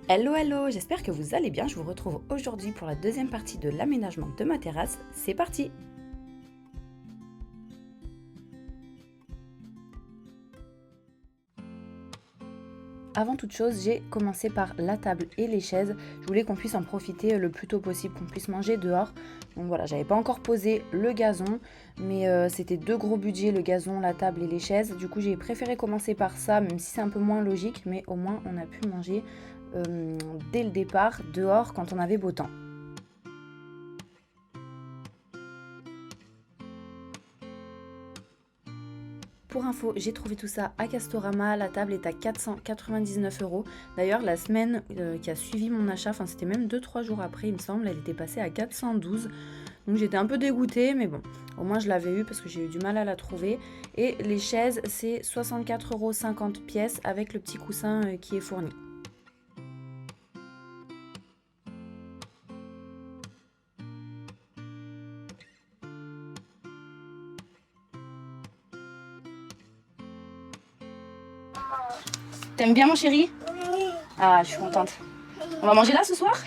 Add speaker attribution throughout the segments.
Speaker 1: Hello hello, j'espère que vous allez bien. Je vous retrouve aujourd'hui pour la deuxième partie de l'aménagement de ma terrasse. C'est parti! Avant toute chose, j'ai commencé par la table et les chaises. Je voulais qu'on puisse en profiter le plus tôt possible, qu'on puisse manger dehors. Donc voilà, j'avais pas encore posé le gazon, mais c'était deux gros budgets, le gazon, la table et les chaises. Du coup, j'ai préféré commencer par ça, même si c'est un peu moins logique, mais au moins on a pu manger dès le départ dehors quand on avait beau temps. Pour info, j'ai trouvé tout ça à Castorama, la table est à 499 €. D'ailleurs, la semaine qui a suivi mon achat, enfin c'était même 2-3 jours après, il me semble, elle était passée à 412. Donc j'étais un peu dégoûtée, mais bon, au moins je l'avais eu parce que j'ai eu du mal à la trouver. Et les chaises, c'est 64,50 € pièce avec le petit coussin qui est fourni. T'aimes bien mon chéri?
Speaker 2: Oui.
Speaker 1: Ah, je suis contente. On va manger là ce soir?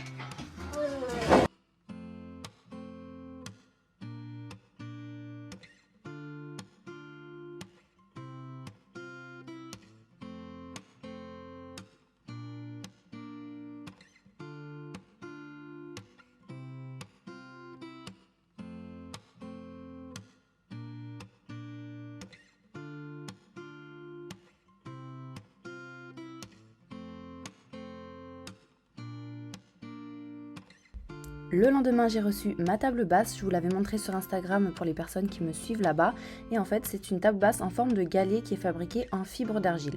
Speaker 1: Le lendemain, j'ai reçu ma table basse. Je vous l'avais montré sur Instagram pour les personnes qui me suivent là-bas. Et en fait, c'est une table basse en forme de galet qui est fabriquée en fibre d'argile.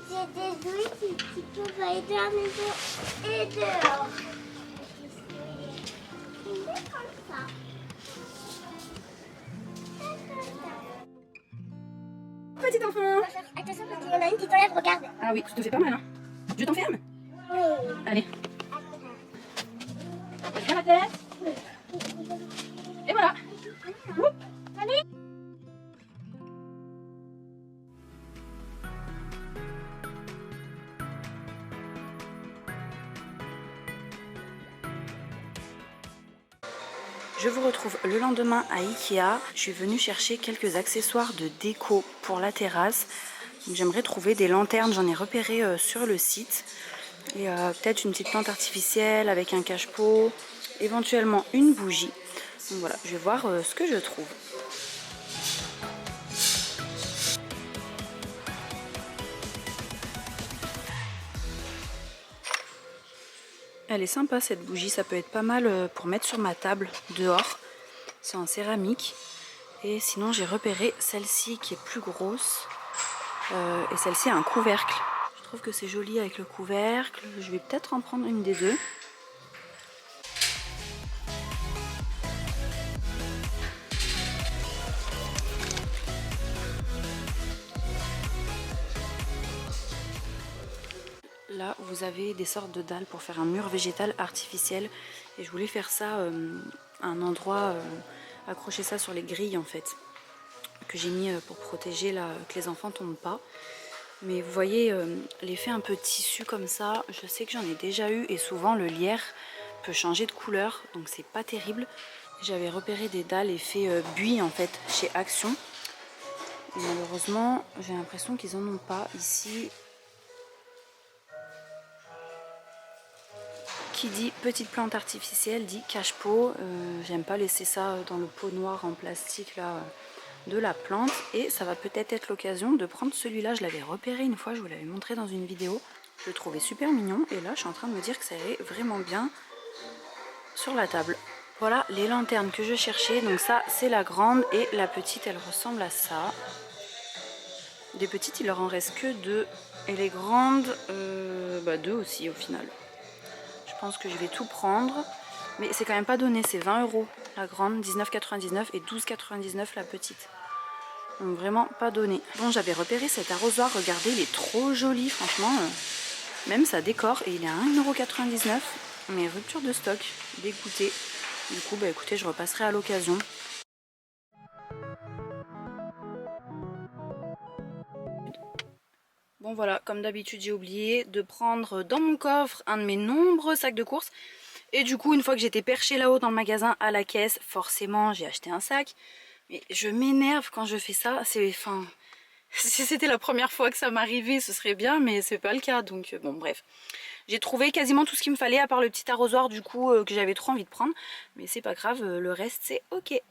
Speaker 2: J'ai des jouets qui peuvent aller dans la maison et dehors. C'est comme ça.
Speaker 1: Petit enfant!
Speaker 2: Attention parce qu'il y en a une qui t'enlève, regarde.
Speaker 1: Ah oui, tu te fais pas mal, hein? Je t'enferme?
Speaker 2: Oui.
Speaker 1: Allez. Viens la tête. Et voilà.
Speaker 2: Allez.
Speaker 1: Je vous retrouve le lendemain à Ikea. Je suis venue chercher quelques accessoires de déco pour la terrasse. J'aimerais trouver des lanternes, j'en ai repéré sur le site. Et peut-être une petite plante artificielle avec un cache-pot, éventuellement une bougie. Donc voilà, je vais voir ce que je trouve. Elle est sympa cette bougie, ça peut être pas mal pour mettre sur ma table dehors. C'est en céramique. Et sinon j'ai repéré celle-ci qui est plus grosse. Et celle-ci a un couvercle. Je trouve que c'est joli avec le couvercle. Je vais peut-être en prendre une des deux. Là, vous avez des sortes de dalles pour faire un mur végétal artificiel. Et je voulais faire ça à un endroit, accrocher ça sur les grilles en fait. Que j'ai mis pour protéger là, que les enfants tombent pas. Mais vous voyez l'effet un peu tissu comme ça, je sais que j'en ai déjà eu et souvent le lierre peut changer de couleur, donc c'est pas terrible. J'avais repéré des dalles effet buis en fait chez Action. Et malheureusement, j'ai l'impression qu'ils en ont pas ici. Qui dit petite plante artificielle dit cache-pot. J'aime pas laisser ça dans le pot noir en plastique là de la plante. Et ça va peut-être être l'occasion de prendre celui-là. Je l'avais repéré une fois, je vous l'avais montré dans une vidéo. Je le trouvais super mignon et là je suis en train de me dire que ça irait vraiment bien sur la table. Voilà les lanternes que je cherchais. Donc ça c'est la grande et la petite elle ressemble à ça. Des petites il leur en reste que deux. Et les grandes, deux aussi au final. Je pense que je vais tout prendre. Mais c'est quand même pas donné, c'est 20 € la grande, 19,99 € et 12,99 € la petite. Donc vraiment pas donné. Bon, j'avais repéré cet arrosoir, regardez, il est trop joli, franchement. Même ça décore et il est à 1,99 €. Mais rupture de stock, dégoûté. Du coup, bah écoutez, je repasserai à l'occasion. Bon voilà, comme d'habitude j'ai oublié de prendre dans mon coffre un de mes nombreux sacs de courses. Et du coup une fois que j'étais perchée là-haut dans le magasin à la caisse, forcément j'ai acheté un sac. Mais je m'énerve quand je fais ça, si c'était la première fois que ça m'arrivait ce serait bien, mais c'est pas le cas, donc bon bref. J'ai trouvé quasiment tout ce qu'il me fallait à part le petit arrosoir du coup que j'avais trop envie de prendre. Mais c'est pas grave, le reste c'est ok.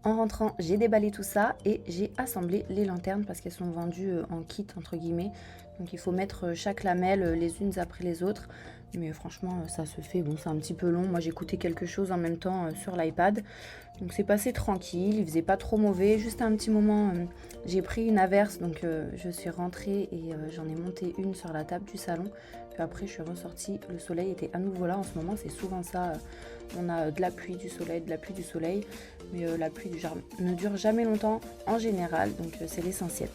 Speaker 1: En rentrant, j'ai déballé tout ça et j'ai assemblé les lanternes parce qu'elles sont vendues en kit entre guillemets. Donc il faut mettre chaque lamelle les unes après les autres. Mais franchement ça se fait, bon c'est un petit peu long. Moi j'écoutais quelque chose en même temps sur l'iPad. Donc c'est passé tranquille, il faisait pas trop mauvais. Juste un petit moment, j'ai pris une averse donc je suis rentrée et j'en ai monté une sur la table du salon. Puis après je suis ressortie, le soleil était à nouveau là. En ce moment c'est souvent ça, on a de la pluie, du soleil, de la pluie, du soleil. Mais la pluie ne dure jamais longtemps en général, donc c'est l'essentiel.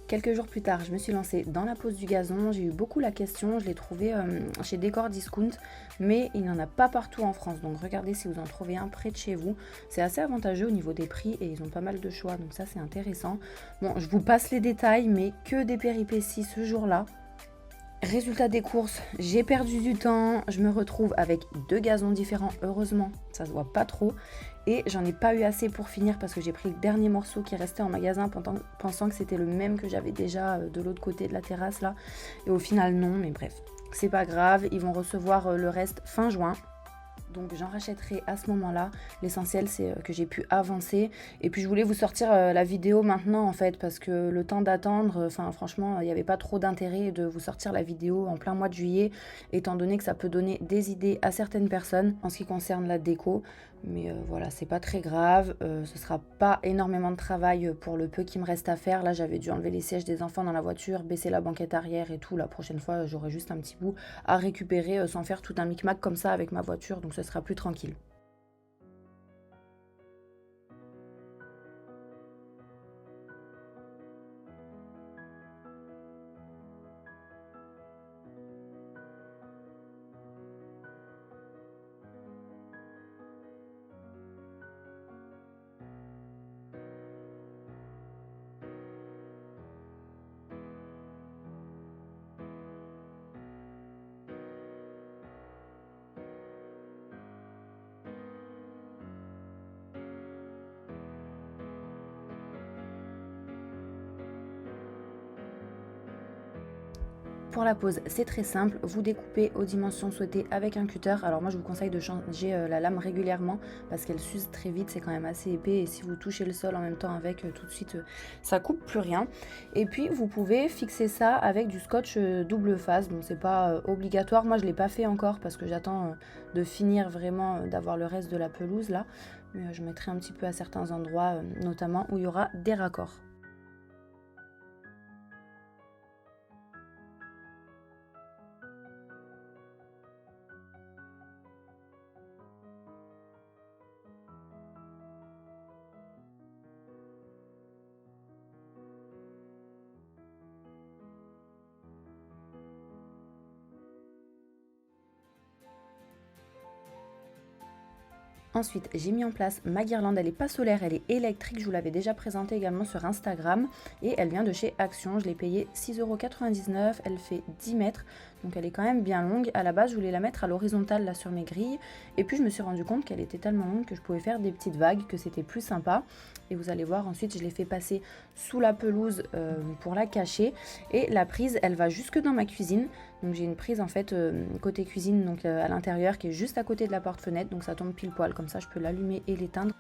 Speaker 1: Quelques jours plus tard, je me suis lancée dans la pose du gazon. J'ai eu beaucoup la question, je l'ai trouvé chez Décor Discount, mais il n'y en a pas partout en France. Donc regardez si vous en trouvez un près de chez vous. C'est assez avantageux au niveau des prix et ils ont pas mal de choix, donc ça c'est intéressant. Bon, je vous passe les détails, mais que des péripéties ce jour-là. Résultat des courses, j'ai perdu du temps, je me retrouve avec 2 gazons différents, heureusement, ça se voit pas trop. Et j'en ai pas eu assez pour finir parce que j'ai pris le dernier morceau qui restait en magasin pensant que c'était le même que j'avais déjà de l'autre côté de la terrasse là. Et au final non, mais bref, c'est pas grave, ils vont recevoir le reste fin juin. Donc j'en rachèterai à ce moment-là. L'essentiel c'est que j'ai pu avancer. Et puis je voulais vous sortir la vidéo maintenant en fait. Parce que le temps d'attendre, franchement il n'y avait pas trop d'intérêt de vous sortir la vidéo en plein mois de juillet. Étant donné que ça peut donner des idées à certaines personnes en ce qui concerne la déco. Mais voilà, c'est pas très grave. Ce sera pas énormément de travail pour le peu qui me reste à faire. Là j'avais dû enlever les sièges des enfants dans la voiture, baisser la banquette arrière et tout. La prochaine fois j'aurai juste un petit bout à récupérer sans faire tout un micmac comme ça avec ma voiture. Donc ce sera plus tranquille. Pour la pose, c'est très simple, vous découpez aux dimensions souhaitées avec un cutter. Alors moi je vous conseille de changer la lame régulièrement parce qu'elle s'use très vite, c'est quand même assez épais et si vous touchez le sol en même temps avec tout de suite ça coupe plus rien. Et puis vous pouvez fixer ça avec du scotch double face, bon c'est pas obligatoire, moi je l'ai pas fait encore parce que j'attends de finir vraiment d'avoir le reste de la pelouse là. Mais je mettrai un petit peu à certains endroits notamment où il y aura des raccords. Ensuite, j'ai mis en place ma guirlande, elle n'est pas solaire, elle est électrique, je vous l'avais déjà présentée également sur Instagram et elle vient de chez Action, je l'ai payée 6,99 €, elle fait 10 mètres, donc elle est quand même bien longue. À la base, je voulais la mettre à l'horizontale là sur mes grilles et puis je me suis rendu compte qu'elle était tellement longue que je pouvais faire des petites vagues, que c'était plus sympa. Et vous allez voir, ensuite je l'ai fait passer sous la pelouse pour la cacher et la prise, elle va jusque dans ma cuisine. Donc j'ai une prise en fait côté cuisine, donc à l'intérieur, qui est juste à côté de la porte-fenêtre, donc ça tombe pile poil, comme ça je peux l'allumer et l'éteindre.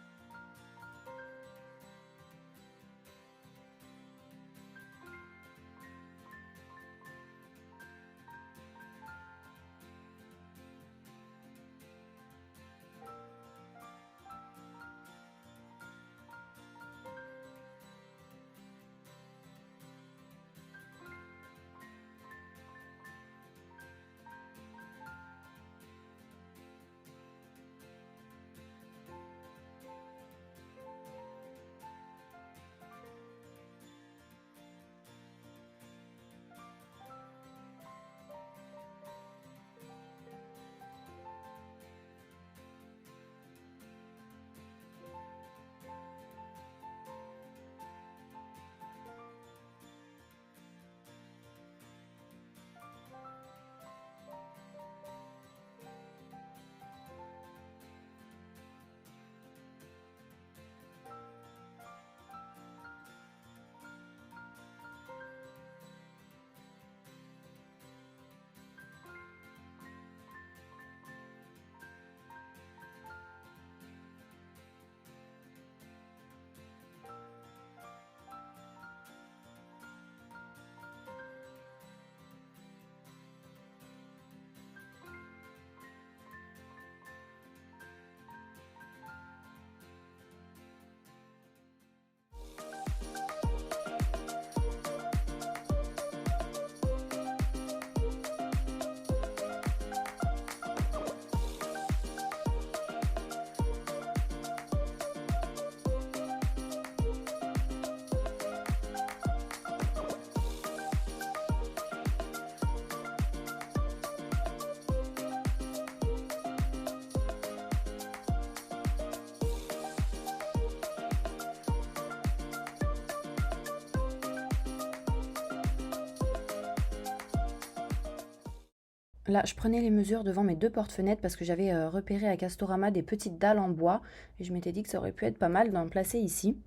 Speaker 1: Là, je prenais les mesures devant mes 2 portes-fenêtres parce que j'avais repéré à Castorama des petites dalles en bois et je m'étais dit que ça aurait pu être pas mal d'en placer ici.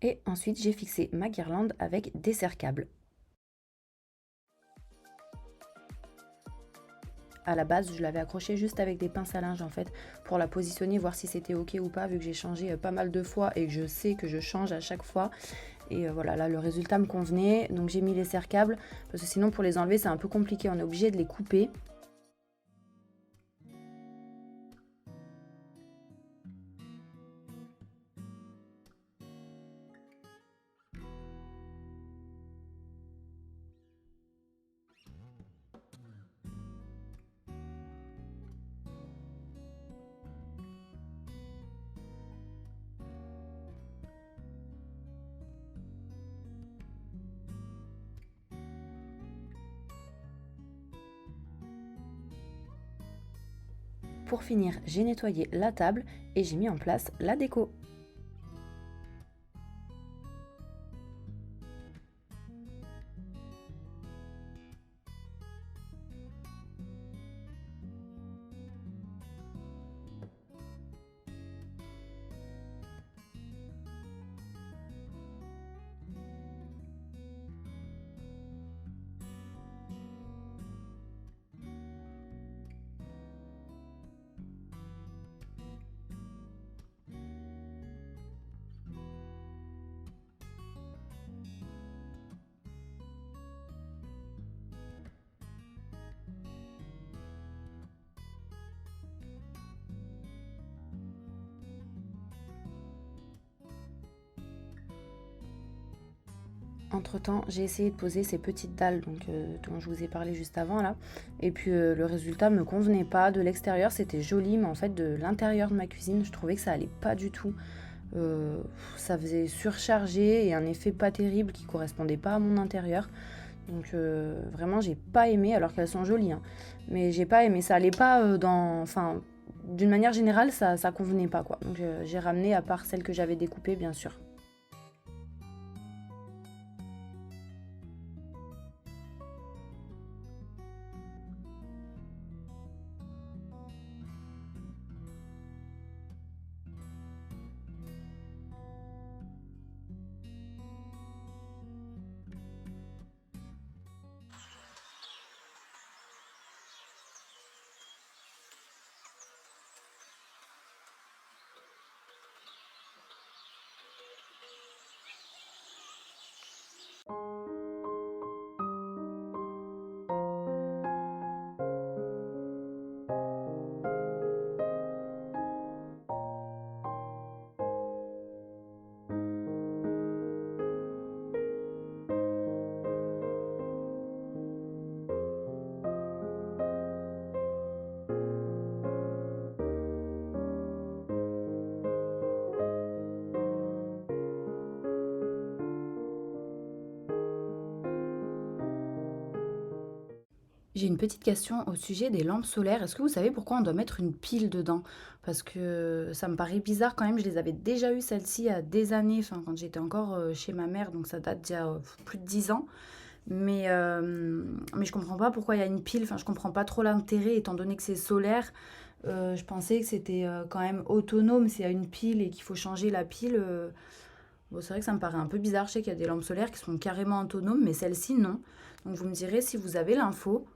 Speaker 1: Et ensuite, j'ai fixé ma guirlande avec des serre-câbles. À la base, je l'avais accrochée juste avec des pinces à linge en fait pour la positionner, voir si c'était ok ou pas, vu que j'ai changé pas mal de fois et que je sais que je change à chaque fois. Et voilà, là le résultat me convenait, donc j'ai mis les serre-câbles parce que sinon pour les enlever c'est un peu compliqué, on est obligé de les couper. Pour finir, j'ai nettoyé la table et j'ai mis en place la déco. Entre-temps, j'ai essayé de poser ces petites dalles dont je vous ai parlé juste avant là. Et puis le résultat me convenait pas. De l'extérieur, c'était joli, mais en fait, de l'intérieur de ma cuisine, je trouvais que ça allait pas du tout. Ça faisait surcharger et un effet pas terrible qui correspondait pas à mon intérieur. Donc vraiment, j'ai pas aimé, alors qu'elles sont jolies, hein. Mais j'ai pas aimé. Ça allait pas enfin, d'une manière générale, ça convenait pas, quoi. Donc j'ai ramené, à part celle que j'avais découpée, bien sûr. J'ai une petite question au sujet des lampes solaires. Est-ce que vous savez pourquoi on doit mettre une pile dedans? Parce que ça me paraît bizarre quand même. Je les avais déjà eues celles-ci il y a des années, enfin quand j'étais encore chez ma mère, donc ça date d'il y a plus de 10 ans. Mais je comprends pas pourquoi il y a une pile. Enfin, je comprends pas trop l'intérêt étant donné que c'est solaire. Je pensais que c'était quand même autonome s'il y a une pile et qu'il faut changer la pile. Bon, c'est vrai que ça me paraît un peu bizarre. Je sais qu'il y a des lampes solaires qui sont carrément autonomes, mais celle-ci non. Donc vous me direz si vous avez l'info.